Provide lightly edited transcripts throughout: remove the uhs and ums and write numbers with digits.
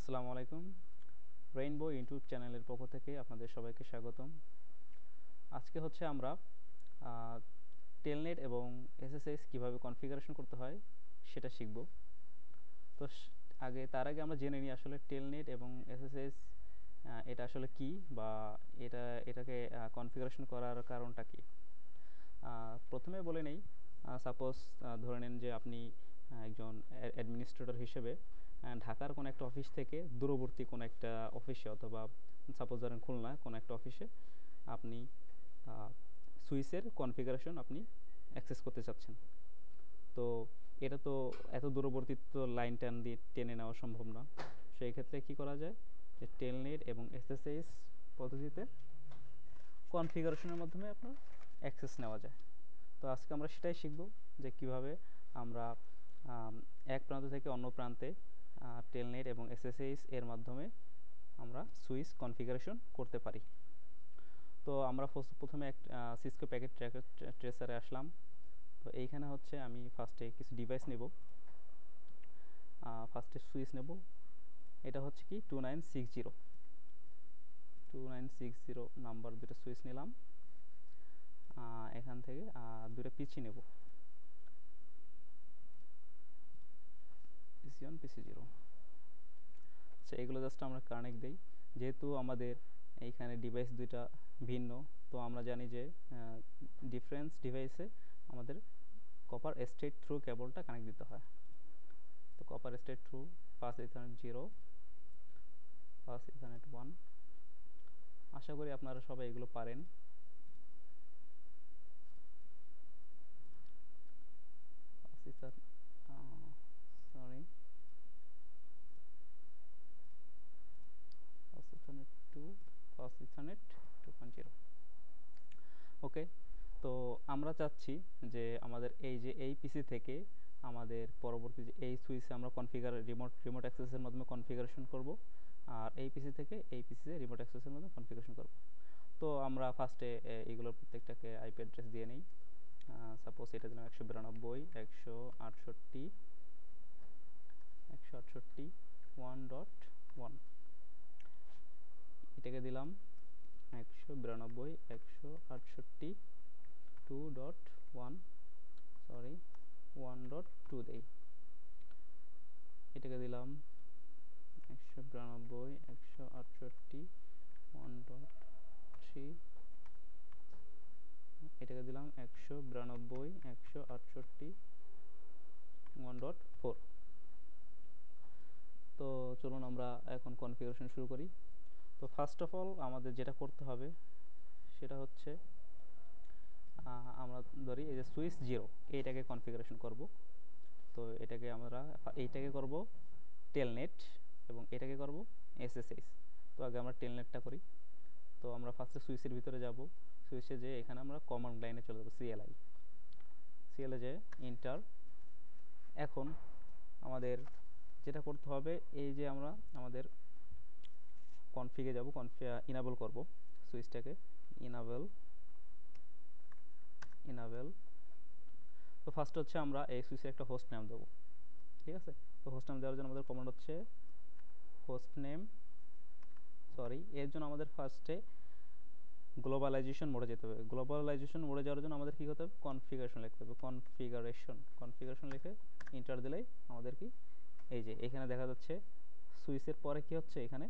আসসালামু আলাইকুম। Rainbow YouTube চ্যানেলের পক্ষ থেকে আপনাদের সবাইকে স্বাগতম। আজকে হচ্ছে আমরা টেলনেট এবং এসএসএস কিভাবে কনফিগারেশন করতে হয় সেটা শিখব। তো তার আগে আমরা জেনে নিই আসলে টেলনেট এবং এসএসএস এটা আসলে কি, বা এটাকে কনফিগারেশন করার কারণটা কি। প্রথমে বলে নেই, সাপোজ ধরে নেন যে আপনি একজন অ্যাডমিনিস্ট্রেটর হিসেবে ঢাকার কোনো একটা অফিস থেকে দূরবর্তী কোনো একটা অফিসে, অথবা সাপোজ ধরেন খুলনা কোনো একটা অফিসে আপনি সুইচের কনফিগারেশন আপনি অ্যাক্সেস করতে চাচ্ছেন। তো এটা তো এত দূরবর্তী তো লাইন টেনে নেওয়া সম্ভব না। সেই ক্ষেত্রে কী করা যায়, যে টেলনেট এবং এসএসএস পদ্ধতিতে কনফিগারেশনের মাধ্যমে আপনার অ্যাক্সেস নেওয়া যায়। তো আজকে আমরা সেটাই শিখব, যে কিভাবে আমরা এক প্রান্ত থেকে অন্য প্রান্তে টেলনেট এবং এসএসএস এর মাধ্যমে আমরা সুইচ কনফিগারেশন করতে পারি। তো আমরা প্রথমে সিসকো প্যাকেট ট্রেসারে আসলাম। তো এইখানে হচ্ছে আমি ফার্স্টে কিছু ডিভাইস নেব। ফার্স্টে সুইচ নেব, এটা হচ্ছে কি 2960 নাম্বার দুটো সুইচ নিলাম। এখান থেকে দুটো পিসি নেব, PC1 PC0। আচ্ছা, এগুলো জাস্ট আমরা কানেক্ট দিই। যেহেতু আমাদের এইখানে ডিভাইস দুইটা ভিন্ন, তো আমরা জানি যে ডিফারেন্স ডিভাইসে আমাদের কপার স্ট্রেট থ্রু কেবলটা কানেক্ট দিতে হয়। তো copper straight through pass ethernet 0, pass ethernet 1। আশা করি আপনারা সবাই এগুলো পারেন। Sorry, pass ethernet 2, pass ethernet 2.0। ওকে, তো আমরা চাচ্ছি যে আমাদের এই পিসি থেকে আমাদের পরবর্তী যে এই সুইচে আমরা রিমোট অ্যাক্সেসের মাধ্যমে কনফিগারেশন করব, আর এই পিসি থেকে এই পিসিতে রিমোট অ্যাক্সেসের মাধ্যমে কনফিগারেশন করব। তো আমরা ফার্স্টে এইগুলোর প্রত্যেকটাকে আইপি অ্যাড্রেস দিয়ে নিই। সাপোজ এটা দিলাম 192.168.1.1। এটাকে দিলাম 192.168.2.1, সরি 1.2 দেই। এটাকে দিলাম 192.168.1.3। এটাকে দিলাম 192.168.1.4। তো চলুন আমরা এখন কনফিগারেশন শুরু করি। তো ফার্স্ট অফ অল আমাদের যেটা করতে হবে সেটা হচ্ছে আমরা ধরি এই যে সুইচ 0, এইটাকে কনফিগারেশন করব। তো এইটাকে করব টেলনেট, এবং এটাকে করব এসএসএস। তো আগে আমরা টেলনেটটা করি। তো আমরা ফার্স্টে সুইচের ভিতরে যাব। সুইচে যে এখানে আমরা কমান্ড লাইনে চলে যাব, সিএলআই যে ইন্টার। এখন আমাদের যেটা করতে হবে, এই যে আমরা আমাদের কনফিগে যাব, ইনাবল করব সুইচটাকে, ইনাবল। তো ফার্স্ট হচ্ছে আমরা এই সুইচের একটা হোস্ট নেম দেবো, ঠিক আছে। তো হোস্ট নেম দেওয়ার জন্য আমাদের কমান্ড হচ্ছে হোস্ট নেম, এর জন্য আমাদের ফার্স্টে গ্লোবালাইজেশন মোডে যেতে হবে। গ্লোবালাইজেশন মোডে যাওয়ার জন্য আমাদের কী করতে হবে, কনফিগারেশন লিখতে হবে। কনফিগারেশন লিখে ইন্টার দিলেই আমাদের কি এই যে এখানে দেখা যাচ্ছে সুইচের পরে কি হচ্ছে, এখানে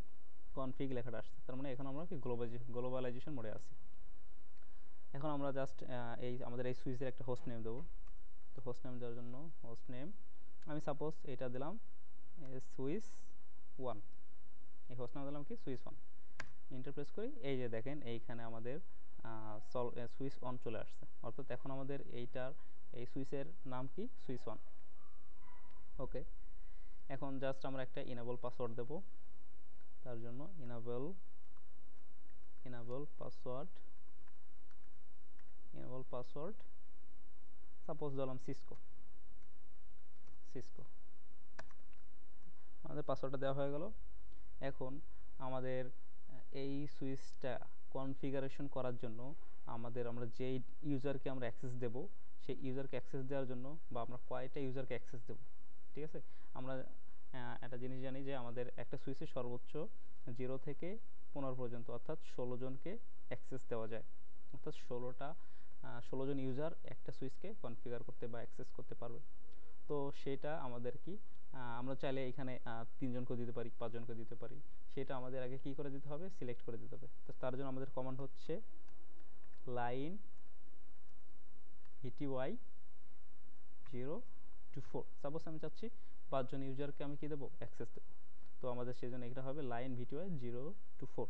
কনফিগ লেখাটা আসছে। তার মানে এখন আমরা কি গ্লোবালাইজেশন মোডে আছি। এখন আমরা জাস্ট আমাদের এই সুইচের একটা হোস্ট নেম দেবো। তো হোস্ট নেম দেওয়ার জন্য হোস্ট নেম আমি সাপোজ এটা দিলাম সুইচ 1, এই হোস্ট নাম দিলাম কি সুইচ 1। ইন্টারপ্রেস করি, এই যে দেখেন এইখানে আমাদের সুইচ অন চলে আসছে। অর্থাৎ এখন আমাদের এই সুইচের নাম কি, সুইচ 1। ওকে, এখন জাস্ট আমরা একটা ইনেবল পাসওয়ার্ড দেব। তার জন্য ইনেবল পাসওয়ার্ড সাপোজ দিলাম সিসকো। আমাদের পাসওয়ার্ডটা দেওয়া হয়ে গেল। এখন আমাদের এই সুইচটা কনফিগারেশন করার জন্য আমরা যেই ইউজারকে আমরা অ্যাক্সেস দেব, সেই ইউজারকে অ্যাক্সেস দেওয়ার জন্য, বা আমরা কয়টা ইউজারকে অ্যাক্সেস দেব, ঠিক আছে। আমরা একটা জিনিস জানি যে আমাদের একটা সুইচে সর্বোচ্চ 0 থেকে 15 পর্যন্ত অর্থাৎ 16 জনকে অ্যাক্সেস দেওয়া যায়, অর্থাৎ 16 জন ইউজার একটা সুইচকে কনফিগার করতে বা অ্যাক্সেস করতে পারবে। তো সেটা আমাদের কি আমরা চাইলে এখানে 3 জনকে দিতে পারি, 5 জনকে দিতে পারি, সেটা আমাদের আগে কি করে দিতে হবে, সিলেক্ট করে দিতে হবে। তো তার জন্য আমাদের কমান্ড হচ্ছে লাইন vty 0 to 4। সাপোজ আমি চাচ্ছি 5 জন ইউজারকে আমি কি দেবো, অ্যাক্সেস দেবো। তো আমাদের সেই জন্য এটা হবে লাইন vty 0 to 4।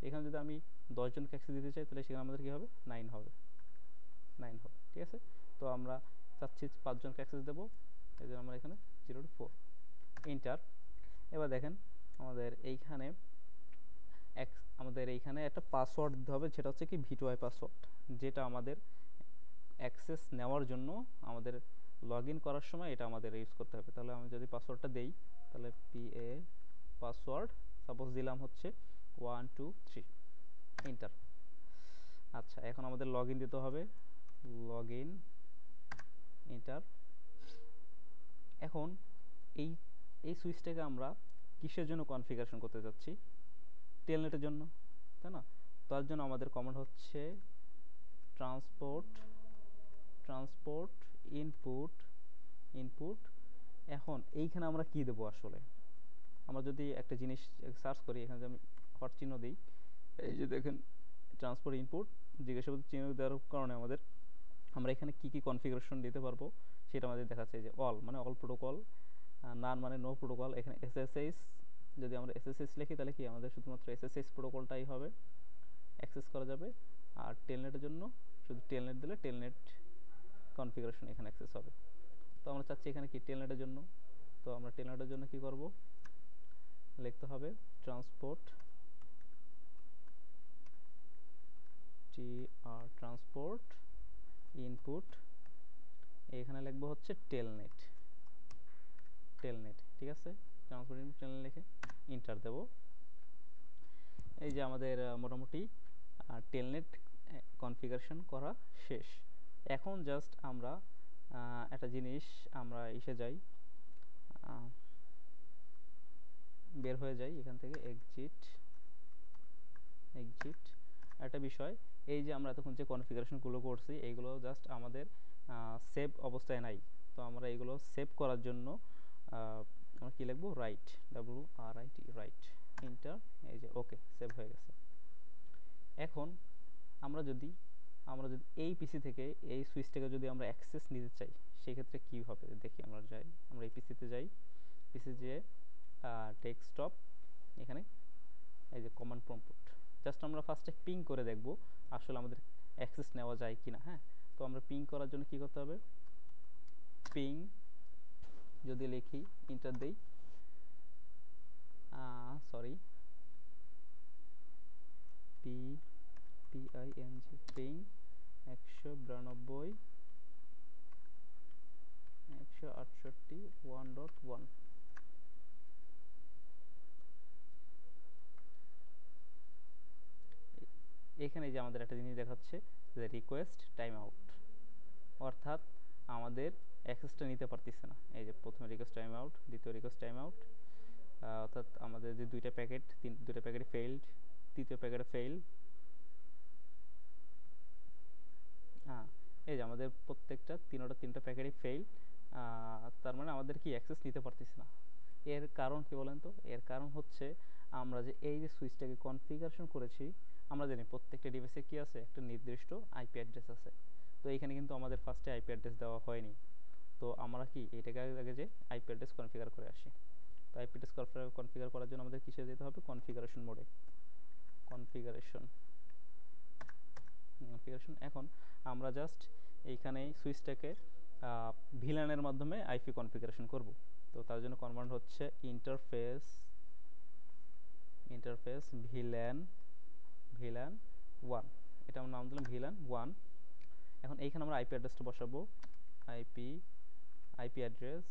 এখানে যদি আমি 10 জনকে অ্যাক্সেস দিতে চাই তাহলে সেখানে আমাদের কি হবে, 9 হবে, 9 হবে, ঠিক আছে। তো আমরা চাচ্ছি 5 জনকে অ্যাক্সেস দেবো, এই জন্য আমরা এখানে 0 to 4 এন্টার। এবার দেখেন আমাদের এইখানে একটা পাসওয়ার্ড দিতে হবে, সেটা হচ্ছে কি vty পাসওয়ার্ড, যেটা আমাদের অ্যাক্সেস নেওয়ার জন্য আমাদের লগ ইন করার সময় এটা আমাদের ইউজ করতে হবে। তাহলে আমি যদি পাসওয়ার্ডটা দেই তাহলে pa পাসওয়ার্ড সাপোজ দিলাম হচ্ছে 1 2 3 এন্টার। আচ্ছা, এখন আমাদের লগ ইন দিতে হবে, লগ ইন এন্টার। এখন এই সুইচটাকে আমরা কিসের জন্য কনফিগারেশন করতে যাচ্ছি, টেলনেটের জন্য, তাই না। তার জন্য আমাদের কমান্ড হচ্ছে ট্রান্সপোর্ট ইনপুট। এখন এইখানে আমরা কি দেবো, আসলে আমরা যদি একটা জিনিস সার্চ করি, এখানে যদি আমি হট চিহ্ন দিই, এই যে দেখেন ট্রান্সপোর্ট ইনপুট জিজ্ঞাসাবাদ চিহ্ন দেওয়ার কারণে আমরা এখানে কি কনফিগারেশন দিতে পারবো সেটা আমাদের দেখাচ্ছে। যে অল মানে অল প্রোটোকল, নান মানে নো প্রোটোকল। এখানে এসএসএস, যদি আমরা এসএসএস লিখি তাহলে কি আমাদের শুধুমাত্র এসএসএস প্রোটোকলটাই হবে, অ্যাক্সেস করা যাবে। আর টেলনেটের জন্য শুধু টেলনেট দিলে টেলনেট কনফিগারেশন এখানে অ্যাক্সেস হবে। তো আমরা চাচ্ছি এখানে কি টেলনেটের জন্য, তো আমরা টেলনেটের জন্য কি করব, লিখতে হবে ট্রান্সপোর্ট ইনপুট, এখানে লিখবো হচ্ছে টেলনেট, ঠিক আছে। ট্রান্সপোর্ট ইনপুট টেলনেট লিখে এন্টার দেব। এই যে আমাদের মোটামুটি টেলনেট কনফিগারেশন করা শেষ। এখন জাস্ট আমরা একটা জিনিস, আমরা এসে যাই, বের হয়ে যাই এখান থেকে, এক্সিট। একটা বিষয়, এই যে আমরা এতক্ষণ যে কনফিগারেশনগুলো করছি এইগুলো জাস্ট আমাদের সেভ অবস্থায় নাই। তো আমরা এগুলো সেভ করার জন্য আমরা কি লিখবো, রাইট, রাইট এন্টার। এই যে ওকে, সেভ হয়ে গেছে। এখন আমরা যদি এই পিসি থেকে এই সুইচটাকে যদি আমরা অ্যাক্সেস নিতে চাই সেই ক্ষেত্রে কি হবে দেখি। আমরা এই পিসিতে যাই, যেয়ে ডেস্কটপ, এখানে এই যে কমান্ড প্রম্পট, জাস্ট আমরা ফার্স্টে পিং করে দেখব আসলে আমাদের অ্যাক্সেস নেওয়া যায় কিনা। হ্যাঁ, তো আমরা পিং করার জন্য কি করতে হবে, পিং যদি লিখি, এন্টার দেই, ping 192.168.1.1। এখানে যে আমাদের একটা জিনিস দেখাচ্ছে যে রিকোয়েস্ট টাইম আউট, অর্থাৎ আমাদের অ্যাক্সেসটা নিতে পারতেছে না। এই যে প্রথমে রিকোয়েস্ট টাইম আউট, দ্বিতীয় রিকোয়েস্ট টাইম আউট, অর্থাৎ আমাদের যে দুইটা প্যাকেট ফেইল্ড, তৃতীয় প্যাকেটে ফেইল। এই যে আমাদের প্রত্যেকটা তিনটা প্যাকেটই ফেইল, তার মানে আমাদের কি অ্যাক্সেস নিতে পারতেছি না। এর কারণ কি বলেন তো, এর কারণ হচ্ছে আমরা যে এই যে সুইচটাকে কনফিগারেশন করেছি, আমরা জানি প্রত্যেকটা ডিভাইসে কি আছে, একটা নির্দিষ্ট আইপি অ্যাড্রেস আছে। তো এইখানে কিন্তু আমাদের ফার্স্টে আইপি অ্যাড্রেস দেওয়া হয়নি। তো আমরা কি এটাকে আগে যে আইপি অ্যাড্রেস কনফিগার করে আসি। তো আইপি অ্যাড্রেস কনফিগার করার জন্য আমাদের কিসে যেতে হবে, কনফিগারেশন মোডে, কনফিগারেশন। এখন আমরা জাস্ট এইখানে সুইচটাকে ভিলানের মাধ্যমে আইপি কনফিগারেশন করব। তো তার জন্য কমান্ড হচ্ছে ইন্টারফেস ভিলান 1, এটা আমরা নাম দিলাম ভিলান 1। এখন এইখানে আমরা আইপি অ্যাড্রেসটা বসাবো, আইপি অ্যাড্রেস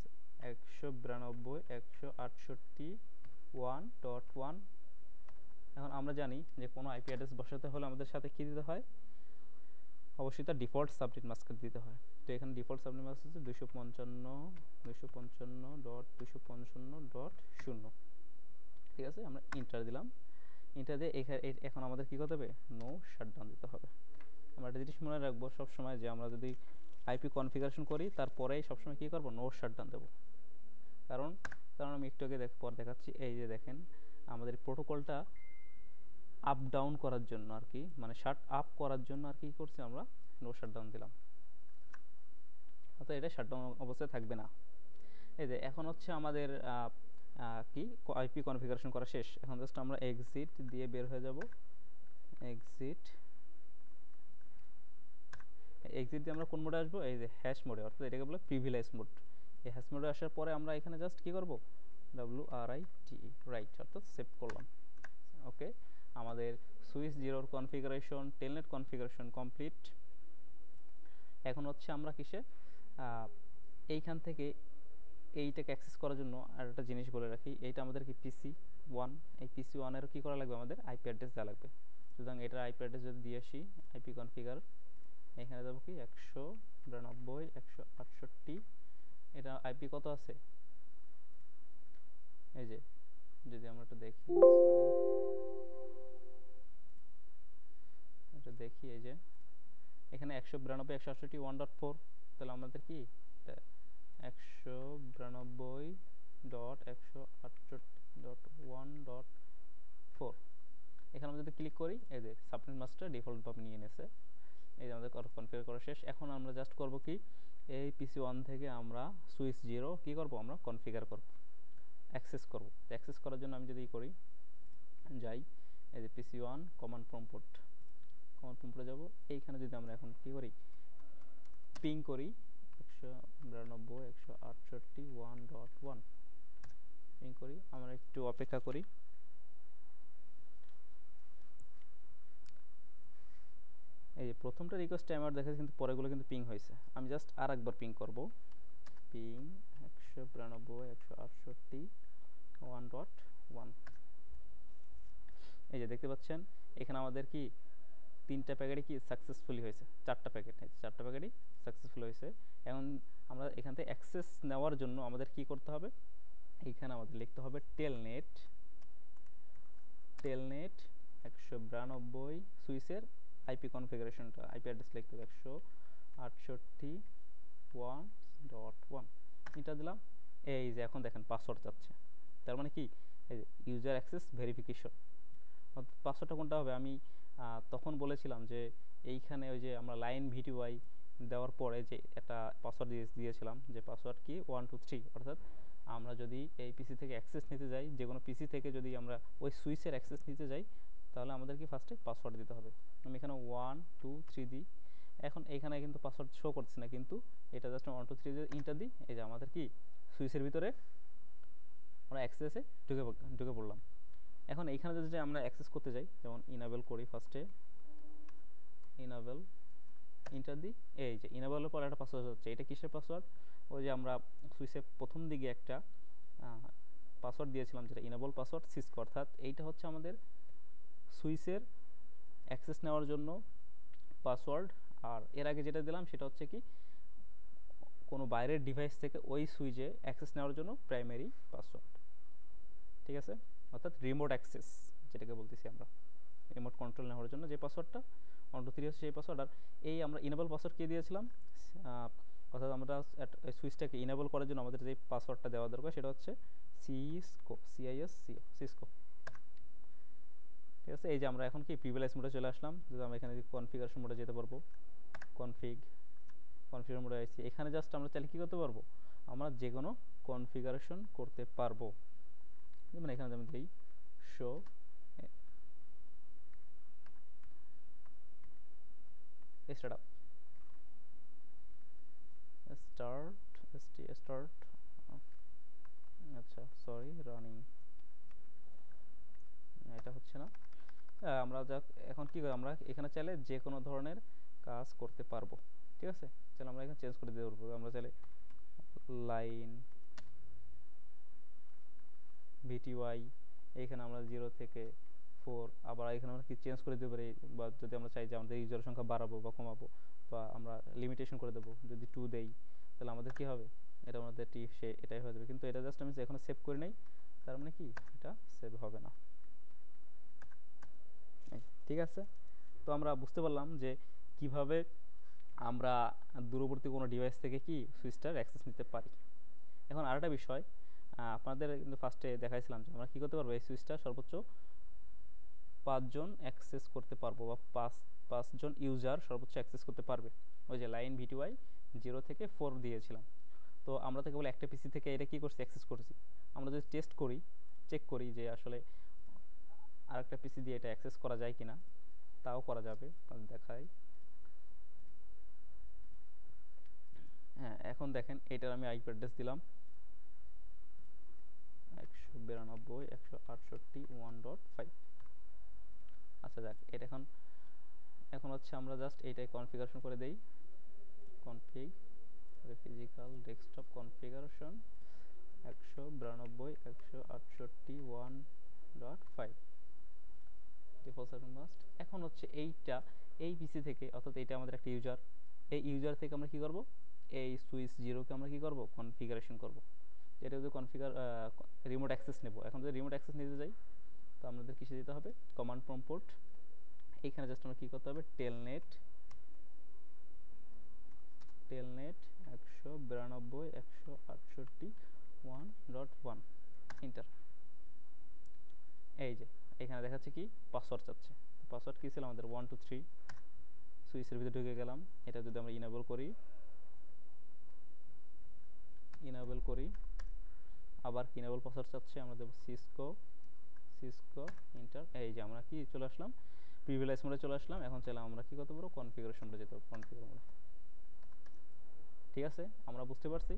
192.168.1.1। এখন আমরা জানি যে কোনো আইপি অ্যাড্রেস বসাতে হলে আমাদের সাথে কি দিতে হয়, অবশ্যই তার ডিফল্ট সাবনেট মাস্ক দিতে হয়। তো এখানে ডিফল্ট সাবনেম আছে 255.255.255.0। ঠিক আছে, আমরা ইন্টার দিলাম। ইন্টার দিয়ে এখন আমাদের কি করতে হবে, নো শাটডাউন দিতে হবে। আমরা একটা জিনিস মনে রাখবো সবসময়, যে আমরা যদি আইপি কনফিগারেশন করি তারপরেই সবসময় কী করবো, নো শাটডাউন দেবো। কারণ আমি একটু আগে পর দেখাচ্ছি। এই যে দেখেন, আমাদের প্রোটোকলটা আপ ডাউন করার জন্য আর কি, মানে শাট আপ করার জন্য আর কি করছি, আমরা নো শাটডাউন দিলাম। অর্থাৎ এটা শাটডাউন অবস্থায় থাকবে না। এই যে এখন হচ্ছে আমাদের কি আইপি কনফিগারেশন করা শেষ। এখন জাস্ট আমরা এক্সিট দিয়ে বের হয়ে যাব। এক্সিট দিয়ে আমরা কোন মোডে আসবো, এই যে হ্যাশ মোডে, অর্থাৎ এটাকে বলে প্রিভিলেজ মোড। এই হ্যাশ মোডে আসার পরে আমরা এখানে জাস্ট কি করব, WRITE রাইট, অর্থাৎ সেভ করলাম। ওকে, আমাদের সুইচ জিরোর কনফিগারেশন, টেলনেট কনফিগারেশন কমপ্লিট। এখন হচ্ছে আমরা কিসে, এইখান থেকে এইটাকে অ্যাক্সেস করার জন্য আর একটা জিনিস বলে রাখি, এইটা আমাদের কি PC1, এই PC1 কী করা লাগবে, আমাদের আইপি অ্যাড্রেস দেওয়া লাগবে। সুতরাং এটার আইপি অ্যাড্রেস যদি দিয়ে আসি, আইপি কনফিগার, এখানে যাবো কি 192.168। এটা আইপি কত আছে, এই যে যদি আমরা একটু দেখি, এটা দেখি, এই যে এখানে 192.168.1.4, তাহলে আমাদের কি 192.168.1.4। এখানে আমরা যদি ক্লিক করি, এই যে সাবনেট মাস্টার ডিফল্টভাবে নিয়ে নিয়েছে। এই যে আমাদের কনফিগার করা শেষ। এখন আমরা জাস্ট করব কি, এই PC1 থেকে আমরা সুইচ জিরো কি করব, আমরা কনফিগার করব, অ্যাক্সেস করব। অ্যাক্সেস করার জন্য আমি যদি করি, যাই এই যে PC1 কমান্ড প্রম্পটে যাব। এইখানে যদি আমরা এখন কি করি, পিং করি 192.168.1.1 পিং করি। আমরা একটু অপেক্ষা করি। এই যে প্রথমটা রিকোয়েস্ট টাইমার দেখাচ্ছে, কিন্তু পরেগুলো কিন্তু পিং হয়েছে। আমি জাস্ট আর একবার পিং করব, পিং 192.168.1.1। এই যে দেখতে পাচ্ছেন, এখানে আমাদের কি 3টা প্যাকেটই কি সাকসেসফুলি হয়েছে, 4টা প্যাকেট, 4টা প্যাকেটই সাকসেসফুল হয়েছে। এখন আমরা এখান থেকে অ্যাক্সেস নেওয়ার জন্য আমাদের কি করতে হবে, এইখানে আমাদের লিখতে হবে টেলনেট 192 সুইচের আইপি কনফিগারেশনটা, আইপি অ্যাড্রেস লিখতে হবে 168.1.1। এটা দিলাম। এই যে এখন দেখেন পাসওয়ার্ড চাচ্ছে, তার মানে কি, এই যে ইউজার অ্যাক্সেস ভেরিফিকেশন। পাসওয়ার্ডটা কোনটা হবে, আমি তখন বলেছিলাম যে এইখানে ওই যে আমরা লাইন VTY দেওয়ার পরে যে একটা পাসওয়ার্ড দিয়েছিলাম, যে পাসওয়ার্ড কি 123। অর্থাৎ আমরা যদি এই পিসি থেকে অ্যাক্সেস নিতে যাই, যে কোনো পিসি থেকে যদি আমরা ওই সুইচের অ্যাক্সেস নিতে যাই, তাহলে আমাদের কি ফার্স্টে পাসওয়ার্ড দিতে হবে। আমি এখানে 1 2 3 দিই। এখন এইখানে কিন্তু পাসওয়ার্ড শো করছে না, কিন্তু এটা জাস্ট 1 2 3 দিয়ে ইন্টার দিই। এই যে আমাদের কি সুইচের ভিতরে আমরা অ্যাক্সেসে ঢুকে পড়লাম। এখন এইখানে যদি আমরা অ্যাক্সেস করতে যাই, যেমন ইনেবল করি, ফার্স্টে ইনেবল ইন্টার দিই। এই যে ইনেবলের পর একটা পাসওয়ার্ড হচ্ছে, এটা কিসের পাসওয়ার্ড, ওই যে আমরা সুইচের প্রথম দিকে একটা পাসওয়ার্ড দিয়েছিলাম, যেটা ইনেবল পাসওয়ার্ড সিসকো। অর্থাৎ এইটা হচ্ছে আমাদের সুইচের অ্যাক্সেস নেওয়ার জন্য পাসওয়ার্ড। আর এর আগে যেটা দিলাম সেটা হচ্ছে কি, কোনো বাইরের ডিভাইস থেকে ওই সুইচে অ্যাক্সেস নেওয়ার জন্য প্রাইমারি পাসওয়ার্ড। ঠিক আছে, অর্থাৎ রিমোট অ্যাক্সেস যেটাকে বলতেছি আমরা, রিমোট কন্ট্রোল নেওয়ার জন্য যে পাসওয়ার্ডটা 1 2 3 হচ্ছে সেই পাসওয়ার্ড। আর এই আমরা ইনেবল পাসওয়ার্ড কে দিয়েছিলাম, অর্থাৎ আমরা সুইচটাকে ইনেবল করার জন্য আমাদের যে পাসওয়ার্ডটা দেওয়া দরকার সেটা হচ্ছে সিসকো, সিসকো। ঠিক আছে, এই যে আমরা এখন কি প্রিভিলেজ মোডে চলে আসলাম। যদি আমরা এখানে কনফিগারেশন মোডে যেতে পারবো, কনফিগার মোডে আসছি। এখানে জাস্ট আমরা চাইলে কি করতে পারবো, আমরা যে কোনো কনফিগারেশন করতে পারবো। যেমন এখানে আমি দিই শো স্টার্ট। আচ্ছা সরি, রানিং, এটা হচ্ছে না। আমরা এখন কি করি, আমরা এখানে চাইলে যে কোনো ধরনের কাজ করতে পারবো। ঠিক আছে, চলো আমরা এখানে চেঞ্জ করে দিতে পারবো। আমরা চাইলে লাইন VTY, এইখানে আমরা 0 থেকে 4, আবার এখানে আমরা কি চেঞ্জ করে দিতে পারি, বা যদি আমরা চাই যে আমাদের ইউজার সংখ্যা বাড়াবো বা কমাবো, বা আমরা লিমিটেশন করে দেবো, যদি 2 দেই তাহলে আমাদের কি হবে, এটা আমাদের এটাই হয়ে যাবে। কিন্তু এটা জাস্ট আমি এখনো সেভ করি নাই, তার মানে কি এটা সেভ হবে না। ঠিক আছে, তো আমরা বুঝতে পারলাম যে কিভাবে আমরা দূরবর্তী কোনো ডিভাইস থেকে কি সুইচটার অ্যাক্সেস নিতে পারি। এখন আরেকটা বিষয়, আপনাদের কিন্তু ফার্স্টে দেখাইছিলাম যে আমরা কী করতে পারবো, এই সুইচটা সর্বোচ্চ 5 জন অ্যাক্সেস করতে পারবো, বা 5 জন ইউজার সর্বোচ্চ অ্যাক্সেস করতে পারবে। ওই যে লাইন ভিটিওয়াই 0 থেকে 4 দিয়েছিলাম, তো আমরা তো কেবল একটা পিসি থেকে এটা কী করছি, অ্যাক্সেস করছি। আমরা যদি টেস্ট করি, চেক করি যে আসলে আরেকটা পিসি দিয়ে এটা অ্যাক্সেস করা যায় কিনা, তাও করা যাবে, দেখাই। হ্যাঁ, এখন দেখেন এটার আমি আইপি অ্যাড্রেস দিলাম 192.168.1.5। আচ্ছা যাক, এটা এখন হচ্ছে আমরা জাস্ট এইটাই কনফিগারেশন করে দেই, config physical desktop configuration 192.168.1.5 default setting must. এখন হচ্ছে এই পিসি থেকে, অর্থাৎ এটা আমাদের একটা ইউজার, এই ইউজার থেকে আমরা কি করব, এই সুইচ 0 কে আমরা কি করব, কনফিগারেশন করব। এটা যদি রিমোট অ্যাক্সেস নেব, এখন যদি রিমোট অ্যাক্সেস নিতে যাই তো আমাদের কিসে দিতে হবে, কমান্ড প্রম্পট পোর্ট। এইখানে জাস্ট আমরা কি করতে হবে, টেলনেট 192.168.1.1 এন্টার। এই যে এখানে দেখাচ্ছে কি পাসওয়ার্ড চাচ্ছে, পাসওয়ার্ড কি ছিল আমাদের 1 2 3। সুইচের ভিতরে ঢুকে গেলাম, এটা যদি আমরা ইনেবল করি, আবার কি ইনেবল পাসওয়ার্ড চাচ্ছে, আমরা দেব সিসকো এন্টার। এই যে আমরা কি চলে আসলাম, প্রিভিলেজ মোডে চলে আসলাম। এখন চাইলে আমরা কি করতে পারবো, কনফিগারেশন মোডে যেতে পারবো, কনফিগার মোডে। ঠিক আছে, আমরা বুঝতে পারছি।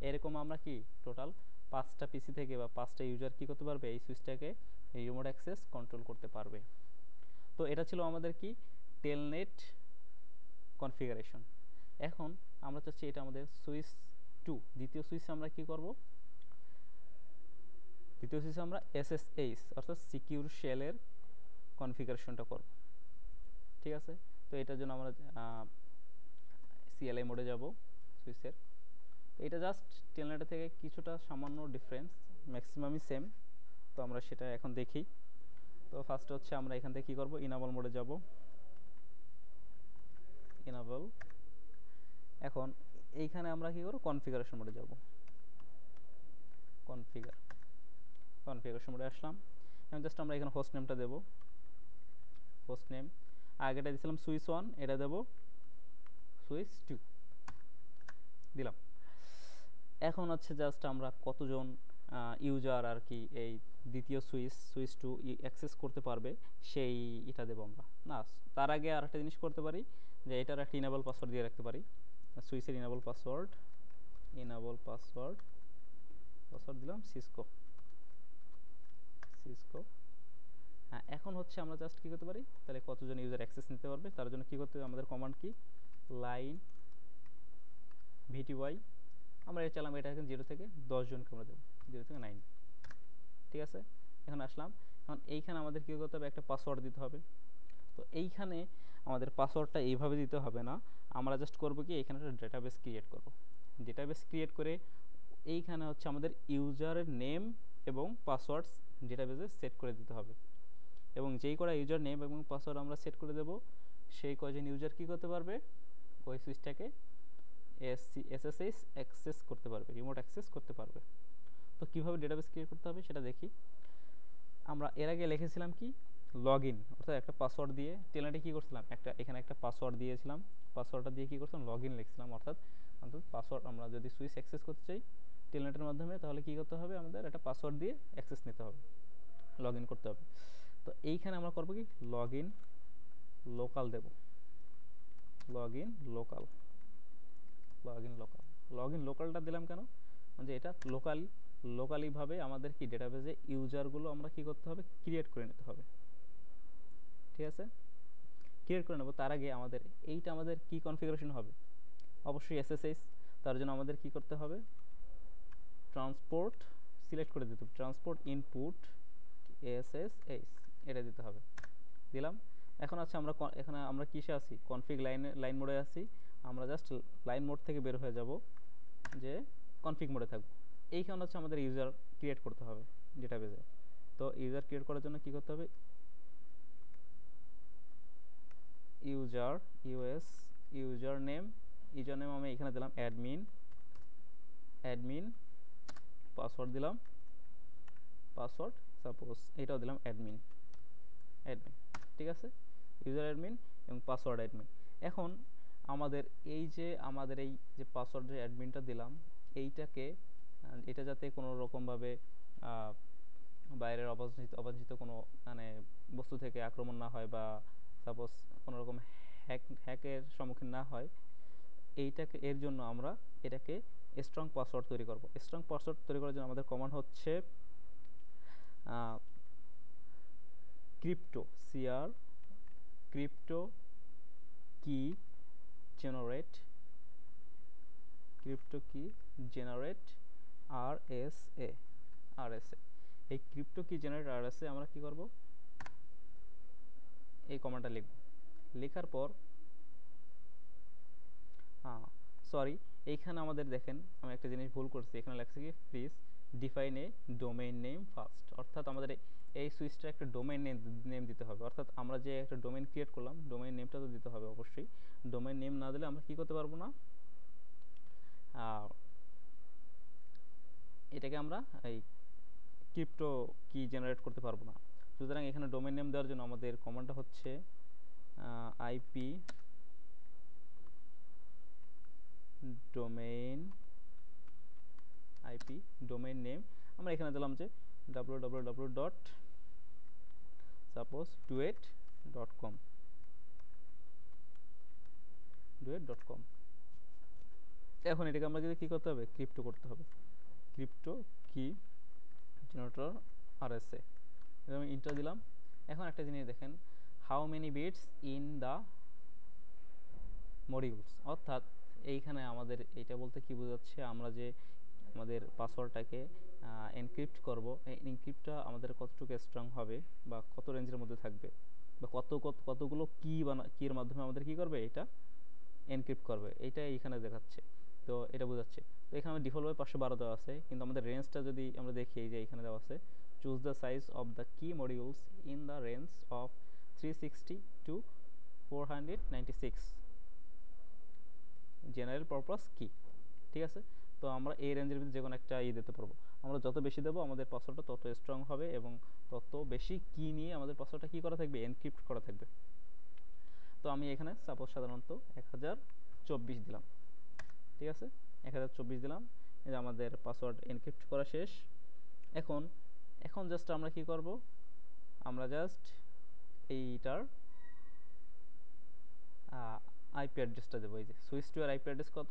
এরকম আমরা কি টোটাল 5টা পিসি থেকে বা 5টা ইউজার কি করতে পারবে, এই সুইচটাকে রিমোট অ্যাক্সেস কন্ট্রোল করতে পারবে। তো এটা ছিল আমাদের কি টেলনেট কনফিগারেশন। এখন আমরা চাচ্ছি এটা আমাদের সুইচ 2, দ্বিতীয় সুইচে আমরা কি করব, দ্বিতীয় সুইচে আমরা SSH অর্থাৎ সিকিউর শেলের কনফিগারেশনটা করব। ঠিক আছে, তো এটার জন্য আমরা CLI মোডে যাব সুইচের। এটা জাস্ট টেলনেটের থেকে কিছুটা সামান্য ডিফারেন্স, ম্যাক্সিমামই সেম। তো আমরা সেটা এখন দেখি। তো ফার্স্ট হচ্ছে আমরা এখান থেকে কি করব, ইনেবল মোডে যাব, ইনেবল। এখন এইখানে আমরা কি করব, কনফিগারেশন মোডে যাব, কনফিগারেশন মোডে আসলাম। এখন জাস্ট আমরা এখানে হোস্ট নেমটা দেব, হোস্ট নেম আগেটা দিয়েছিলাম সুইচ 1, এটা দেব সুইচ 2 দিলাম। এখন হচ্ছে জাস্ট আমরা কতজন ইউজার আর কি এই দ্বিতীয় সুইচ 2 অ্যাক্সেস করতে পারবে সেই এটা দেব আমরা। না, তার আগে আর একটা জিনিস করতে পারি, যে এটার একটা ইনেবল পাসওয়ার্ড দিয়ে রাখতে পারি। সুইচের ইনেবল পাসওয়ার্ড দিলাম সিসকো। হ্যাঁ, এখন হচ্ছে আমরা জাস্ট কি করতে পারি, তাহলে কতজন ইউজার অ্যাক্সেস নিতে পারবে তার জন্য কি করতে হবে, আমাদের কমান্ড কি, লাইন ভিটিওয়াই। আমরা এটা চালাম, এটা এখন 0 থেকে 10 জনকে আমরা দেবো, 0 থেকে 9। ঠিক আছে, এখন আসলাম। এখন এইখানে আমাদের কী করতে হবে, একটা পাসওয়ার্ড দিতে হবে। তো এইখানে আমাদের পাসওয়ার্ডটা এইভাবে দিতে হবে না, আমরা জাস্ট করবো কি, এইখানে একটা ডেটাবেস ক্রিয়েট করব। ডেটাবেস ক্রিয়েট করে এইখানে হচ্ছে আমাদের ইউজারের নেম এবং পাসওয়ার্ড ডেটাবেসে সেট করে দিতে হবে। এবং যেই করা ইউজার নেম এবং পাসওয়ার্ড আমরা সেট করে দেব, সেই কয়জন ইউজার কী করতে পারবে, ওই সুইচটাকে SSH অ্যাক্সেস করতে পারবে, রিমোট অ্যাক্সেস করতে পারবে। তো কীভাবে ডেটাবেস ক্রিয়েট করতে হবে সেটা দেখি। আমরা এর আগে লিখেছিলাম কি, লগইন, অর্থাৎ একটা পাসওয়ার্ড দিয়ে টেলনেটে কী করছিলাম, এখানে একটা পাসওয়ার্ড দিয়েছিলাম, পাসওয়ার্ডটা দিয়ে কী করছিলাম, লগইন লিখছিলাম। অর্থাৎ পাসওয়ার্ড আমরা যদি সুইচ অ্যাক্সেস করতে চাই টেলনেটের মাধ্যমে, তাহলে কী করতে হবে, আমাদের একটা পাসওয়ার্ড দিয়ে অ্যাক্সেস নিতে হবে, লগইন করতে হবে। তো এইখানে আমরা করবো কি, লগইন লোকাল দেব, লগইন লোকালটা দিলাম কেন, মানে এটা লোকালিভাবে আমাদের কি ডেটাবেসে ইউজারগুলো আমরা কি করতে হবে, ক্রিয়েট করে নিতে হবে। ঠিক আছে, ক্রিয়েট করে নেব। তার আগে আমাদের আমাদের কি কনফিগারেশন হবে, অবশ্যই SSH। তার জন্য আমাদের কি করতে হবে, ট্রান্সপোর্ট সিলেক্ট করে দিতে হবে, ট্রান্সপোর্ট ইনপুট SSH এটা দিতে হবে, দিলাম। এখন আছে আমরা এখানে আমরা কিসে আছি, কনফিগ লাইন মোডে আছি। আমরা জাস্ট লাইন মোড থেকে বের হয়ে যাব, যে কনফিগ মোডে থাকবো। এইখানে হচ্ছে আমাদের ইউজার ক্রিয়েট করতে হবে ডেটাবেজে। তো ইউজার ক্রিয়েট করার জন্য কি করতে হবে, ইউজার নেম আমি এখানে দিলাম অ্যাডমিন, পাসওয়ার্ড দিলাম, সাপোজ এটাও দিলাম অ্যাডমিন, ঠিক আছে, ইউজার অ্যাডমিন এবং পাসওয়ার্ড অ্যাডমিন। এখন আমাদের এই যে পাসওয়ার্ড যে অ্যাডমিনটা দিলাম, এটা যাতে কোনো রকমভাবে বাইরের অবাঞ্ছিত কোনো মানে বস্তু থেকে আক্রমণ না হয়, বা সাপোজ কোনো রকম হ্যাকের সম্মুখীন না হয়, এর জন্য আমরা এটাকে স্ট্রং পাসওয়ার্ড তৈরি করব। স্ট্রং পাসওয়ার্ড তৈরি করার জন্য আমাদের কমান্ড হচ্ছে ক্রিপ্টো কি জেনারেট RSA। এই ক্রিপ্টো কি জেনারেট RSA আমরা কি করব, এই কমান্ডটা লিখব। লেখার পর সরি, এইখানে আমাদের দেখেন আমি একটা জিনিস ভুল করছি, এখানে লেখছে কি please define a domain name first, অর্থাৎ আমাদের এই সুইচটা একটা ডোমেইন নেম দিতে হবে। অর্থাৎ আমরা যে একটা ডোমেইন ক্রিয়েট করলাম, ডোমেইন নেমটা তো দিতে হবে অবশ্যই। ডোমেইন নেম না দিলে আমরা কি করতে পারবো না, এটাকে আমরা এই ক্রিপ্টো কি জেনারেট করতে পারবো না। সুতরাং এখানে ডোমেইন নেম দেওয়ার জন্য আমাদের কমান্ডটা হচ্ছে আইপি ডোমেইন নেম। আমরা এখানে দিলাম যে www.suppose.duet.com। এখন এটাকে আমরা কি করতে হবে, ক্রিপ্টো করতে হবে, ক্রিপ্টো কি জেনারেটর RSA। আমি ইন্টার দিলাম। এখন একটা জিনিস দেখেন, how many bits in the modules, অর্থাৎ এইখানে আমাদের এটা বলতে কি বোঝাচ্ছে, আমরা যে আমাদের পাসওয়ার্ডটাকে এনক্রিপ্ট করব, এই এনক্রিপ্টটা আমাদের কতটুকু স্ট্রং হবে বা কত রেঞ্জের মধ্যে থাকবে, বা কতগুলো কির মাধ্যমে আমাদের কি করবে, এটা এনক্রিপ্ট করবে, এটা এইখানে দেখাচ্ছে। তো এটা বোঝাচ্ছে। তো এখানে ডিফল্টভাবে 512 দেওয়া আছে, কিন্তু আমাদের রেঞ্জটা যদি আমরা দেখি, যে এখানে দেওয়া আছে choose the size of the কি modules in the range of 360 to 496 general purpose কি, ঠিক আছে। তো আমরা এই রেঞ্জের ভিতরে যে কোনো একটা দিতে পারবো। আমরা যত বেশি দেবো আমাদের পাসওয়ার্ডটা তত স্ট্রং হবে, এবং তত বেশি কি নিয়ে আমাদের পাসওয়ার্ডটা কি করা থাকবে, এনক্রিপ্ট করা থাকবে। তো আমি এখানে সাপোজ সাধারণত 1024 দিলাম, ঠিক আছে, 1024 দিলাম। এই যে আমাদের পাসওয়ার্ড এনক্রিপ্ট করা শেষ। এখন জাস্ট আমরা কি করব, আমরা জাস্ট এইটার আইপি অ্যাড্রেসটা দেবো। এই যে সুইচ টু এর আইপি অ্যাড্রেস কত,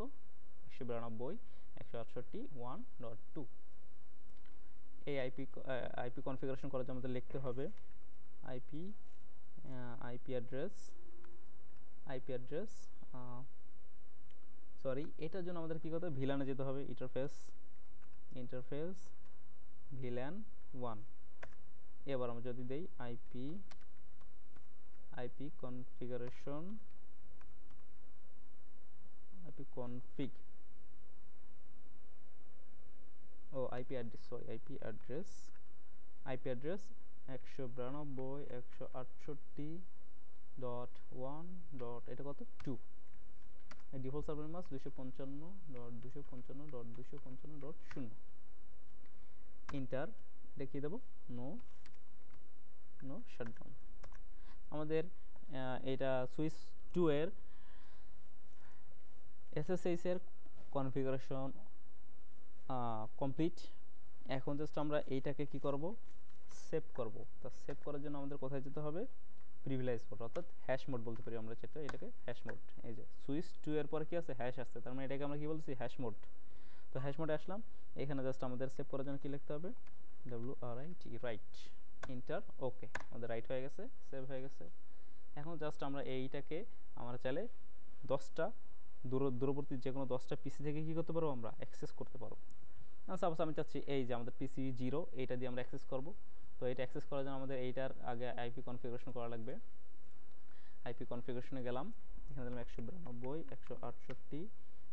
192.168.1.2। এই আইপি কনফিগারেশন করার জন্য আমাদের লিখতে হবে আইপি অ্যাড্রেস সরি, এটার জন্য আমাদের কি করতে হবে, ভিলানে যেতে হবে, ইন্টারফেস ভিলান 1। এবার আমরা যদি দেই IP configuration config IP address 192.168.1. এটা কত 2। ডিফল্ট সার্ভার মাস 255.255.255.0। ইন্টার, এটা কি দেবো, নো শাটডাউন। আমাদের এটা সুইচ 2 এর SSH এর কনফিগারেশন কমপ্লিট। এখন জাস্ট আমরা এইটাকে কি করব, সেভ করব। তো সেভ করার জন্য আমাদের কোথায় যেতে হবে, প্রিভিলেজ মোড, অর্থাৎ হ্যাশ মোড বলতে পারি আমরা, এটাকে হ্যাশ মোড। এই যে সুইচ 2 এর পরে কি আছে, হ্যাশ আসছে, তার মানে এটাকে আমরা কি বলছি, হ্যাশ মোড। তো হ্যাশ মোডে আসলাম। এখানে জাস্ট আমাদের সেভ করার জন্য কি লিখতে হবে, রাইট, ইন্টার, ওকে। আমাদের রাইট হয়ে গেছে, সেভ হয়ে গেছে। এখন জাস্ট আমরা এইটাকে আমরা চাইলে 10টা দূরবর্তী যে কোনো 10টা পিসি থেকে কি করতে পারবো, আমরা অ্যাক্সেস করতে পারবো। সাপোজ আমি চাচ্ছি এই যে আমাদের পিসি 0, এইটা দিয়ে আমরা অ্যাক্সেস করব। তো এটা অ্যাক্সেস করার জন্য আমাদের এইটার আগে আইপি কনফিগারেশন করা লাগবে। আইপি কনফিগারেশনে গেলাম, এখানে দিলাম 192.168,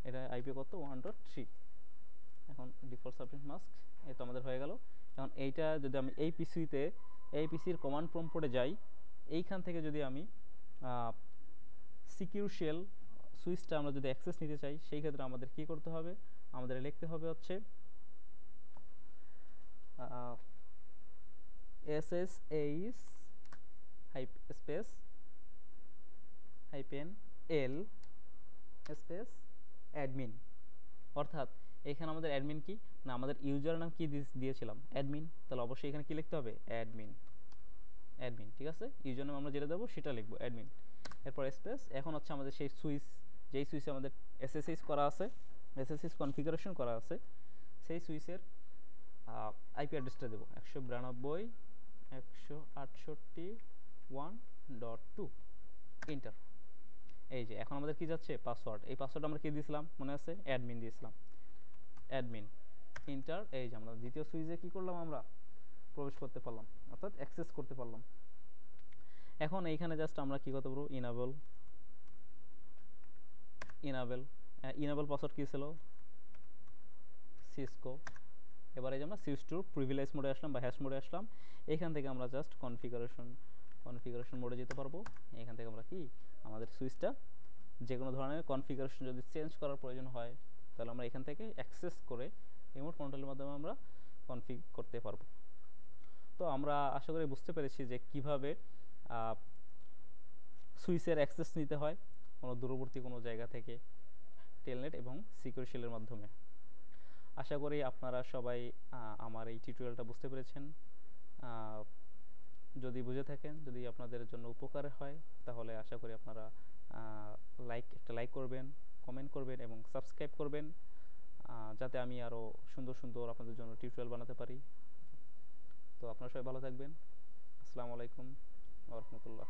এটা আইপি কত 1.3। এখন ডিফল্ট সাবনেট মাস্ক এই তো আমাদের হয়ে গেল। এখন এইটা যদি আমি এই পিসির কমান্ড প্রম্পটে যাই, এইখান থেকে যদি আমি সিকিউর শেল সুইচটা আমরা যদি অ্যাক্সেস নিতে চাই, সেই ক্ষেত্রে আমাদের কি করতে হবে, আমাদের লিখতে হবে হচ্ছে SSH space -l space admin. অর্থাৎ এখানে আমাদের অ্যাডমিন কি না, আমাদের ইউজার নাম কি দিয়েছিলাম অ্যাডমিন, তাহলে অবশ্যই এখানে কি লিখতে হবে অ্যাডমিন। ঠিক আছে, ইউজার নাম আমরা যেটা দেবো সেটা লিখবো অ্যাডমিন, এরপর স্পেস। এখন হচ্ছে আমাদের সেই সুইচ, যেই সুইচে আমাদের SSH করা আছে, SSH কনফিগারেশন করা আছে, সেই সুইচের আইপি অ্যাড্রেসটা দেবো 192.168.1.2 এন্টার। এই যে এখন আমাদের কি যাচ্ছে পাসওয়ার্ড, এই পাসওয়ার্ড আমরা কি দিয়েছিলাম মনে আছে, অ্যাডমিন দিয়েছিলাম, অ্যাডমিন এন্টার। এই যে আমরা দ্বিতীয় সুইচে কি করলাম, আমরা প্রবেশ করতে পারলাম, অর্থাৎ অ্যাক্সেস করতে পারলাম। এখন এইখানে জাস্ট আমরা কি করতে পারবো, ইনাবেল পাসওয়ার্ড কি ছিল সিসকো। এবার এই যে আমরা সুইচ টু প্রিভিলেজ মোডে আসলাম বা হ্যাশ মোডে আসলাম, এখান থেকে আমরা জাস্ট কনফিগারেশন মোডে যেতে পারবো। এখান থেকে আমরা কি আমাদের সুইচটা যে কোনো ধরনের কনফিগারেশন যদি চেঞ্জ করার প্রয়োজন হয়, তাহলে আমরা এখান থেকে অ্যাক্সেস করে রিমোট কন্ট্রোলের মাধ্যমে আমরা কনফিগ করতে পারবো। তো আমরা আশা করি বুঝতে পেরেছি যে কিভাবে সুইচের অ্যাক্সেস নিতে হয় কোনো দূরবর্তী কোনো জায়গা থেকে টেলনেট এবং সিকিউর শেলের মাধ্যমে। আশা করি আপনারা সবাই আমার এই টিউটোরিয়ালটা বুঝতে পেরেছেন। যদি বুঝে থাকেন, যদি আপনাদের জন্য উপকার হয়, তাহলে আশা করি আপনারা একটা লাইক করবেন, কমেন্ট করবেন এবং সাবস্ক্রাইব করবেন, যাতে আমি আরও সুন্দর সুন্দর আপনাদের জন্য টিউটোরিয়াল বানাতে পারি। তো আপনারা সবাই ভালো থাকবেন। আসসালামু আলাইকুম ওয়া রাহমাতুল্লাহ।